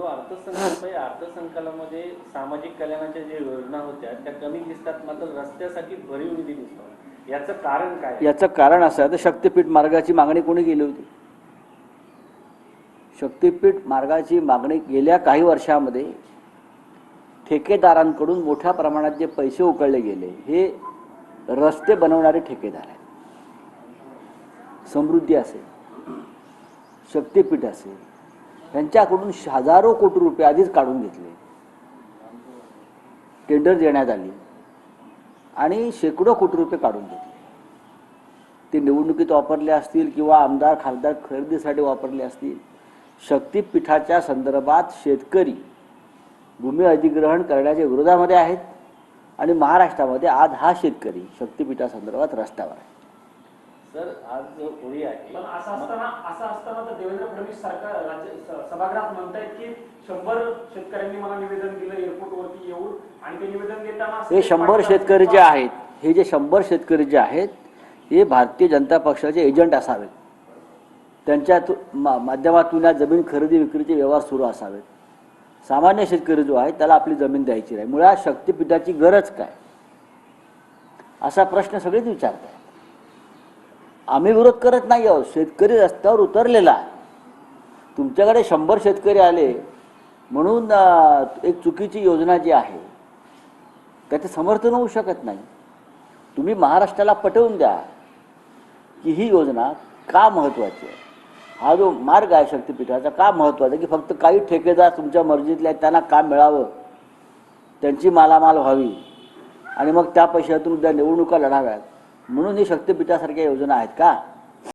जो अर्थसंकल्प आहे, अर्थसंकल्पामध्ये सामाजिक कल्याणाच्या ज्या योजना होत्या त्या कमी दिसतात, मात्र रस्त्यासाठी भरीव निधी दिसतो. याचं कारण काय? याचं कारण असं आहे, तर शक्तीपीठ मार्गाची मागणी कोणी केली होती? शक्तीपीठ मार्गाची मागणी गेल्या काही वर्षामध्ये ठेकेदारांकडून मोठ्या प्रमाणात जे पैसे उकळले गेले, हे रस्ते बनवणारे ठेकेदार आहेत. समृद्धी असेल, शक्तीपीठ असेल, यांच्याकडून हजारो कोटी रुपये आधीच काढून घेतले, टेंडर देण्यात आली आणि शेकडो कोटी रुपये काढून घेतले. ते निवडणुकीत वापरले असतील किंवा आमदार खासदार खरेदीसाठी वापरले असतील. शक्तीपीठाच्या संदर्भात शेतकरी भूमी अधिग्रहण करण्याच्या विरोधामध्ये आहेत आणि महाराष्ट्रामध्ये आज हा शेतकरी शक्तीपीठासंदर्भात रस्त्यावर आहे. सर, आज होळी आहे, पण असं असताना तर देवेंद्र फडणवीस सरकार राज्य सभागृहात म्हणतायत की 100 शेतकऱ्यांनी मला निवेदन दिलं एअरपोर्टवरती येऊन, आणि ते निवेदन देताना हे 100 शेतकरी जे आहेत, हे जे 100 शेतकरी जे आहेत, हे भारतीय जनता पक्षाचे एजंट असावेत. त्यांच्या माध्यमातून या जमीन खरेदी विक्रीचे व्यवहार सुरू असावेत. सामान्य शेतकरी जो आहे त्याला आपली जमीन द्यायची नाही. मुळात शक्तीपीठाची गरज काय, असा प्रश्न सगळेच विचारतात. आम्ही विरोध करत नाही आहोत, शेतकरी रस्त्यावर उतरलेला आहे. तुमच्याकडे 100 शेतकरी आले म्हणून एक चुकीची योजना जी आहे त्याचं समर्थन होऊ शकत नाही. तुम्ही महाराष्ट्राला पटवून द्या की ही योजना का महत्त्वाची आहे. हा जो मार्ग आहे शक्तीपीठाचा का महत्त्वाचा, की फक्त काही ठेकेदार तुमच्या मर्जीतले आहेत त्यांना काम मिळावं, त्यांची मालामाल व्हावी आणि मग त्या पैशातून उद्या निवडणुका लढाव्यात म्हणून ही शक्तीपीठासारख्या योजना आहेत का?